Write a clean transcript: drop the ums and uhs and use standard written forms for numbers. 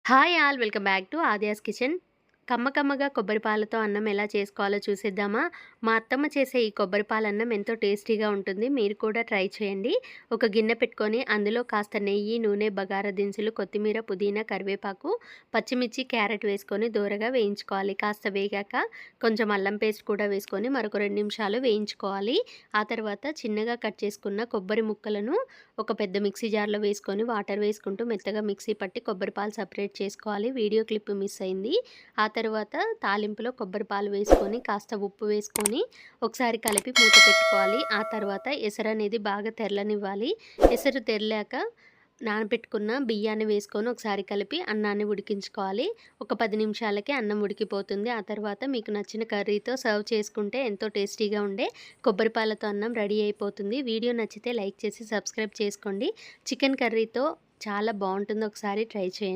Hi all welcome back to Aadya's kitchen. కమ్మగా కొబ్బరి పాలతో అన్నం ఎలా చేసుకోవాలో చూసేద్దామా? మా అత్తమ్మ చేసే ఈ కొబ్బరి పాలన్నం ఎంతో టేస్టీగా ఉంటుంది. మీరు కూడా ట్రై చేయండి. ఒక గిన్నె పెట్టుకొని అందులో కాస్త నెయ్యి, నూనె, బగారా దినుసులు, కొత్తిమీర, పుదీనా, కరివేపాకు, పచ్చిమిర్చి, క్యారెట్ వేసుకొని దోరగా వేయించుకోవాలి. కాస్త వేగాక కొంచెం అల్లం పేస్ట్ కూడా వేసుకొని మరొక 2 నిమిషాలు వేయించుకోవాలి. ఆ తర్వాత చిన్నగా కట్ చేసుకున్న కొబ్బరి ముక్కలను ఒక పెద్ద మిక్సీ జార్లో వేసుకొని వాటర్ వేసుకుంటూ మెత్తగా మిక్సీ పట్టి కొబ్బరి పాలు సపరేట్ చేసుకోవాలి. వీడియో క్లిప్ మిస్ అయింది. ఆ తర్వాత తాలింపులో కొబ్బరి పాలు వేసుకొని కాస్త ఉప్పు వేసుకొని ఒకసారి కలిపి మూత పెట్టుకోవాలి. ఆ తర్వాత ఎసరు అనేది బాగా తెరలనివ్వాలి. ఎసరు తెరలాక నానబెట్టుకున్న బియ్యాన్ని వేసుకొని ఒకసారి కలిపి అన్నాన్ని ఉడికించుకోవాలి. ఒక 10 నిమిషాలకి అన్నం ఉడికిపోతుంది. ఆ తర్వాత మీకు నచ్చిన కర్రీతో సర్వ్ చేసుకుంటే ఎంతో టేస్టీగా ఉండే కొబ్బరి పాలతో అన్నం రెడీ అయిపోతుంది. వీడియో నచ్చితే లైక్ చేసి సబ్స్క్రైబ్ చేసుకోండి. చికెన్ కర్రీతో చాలా బాగుంటుంది. ఒకసారి ట్రై చేయండి.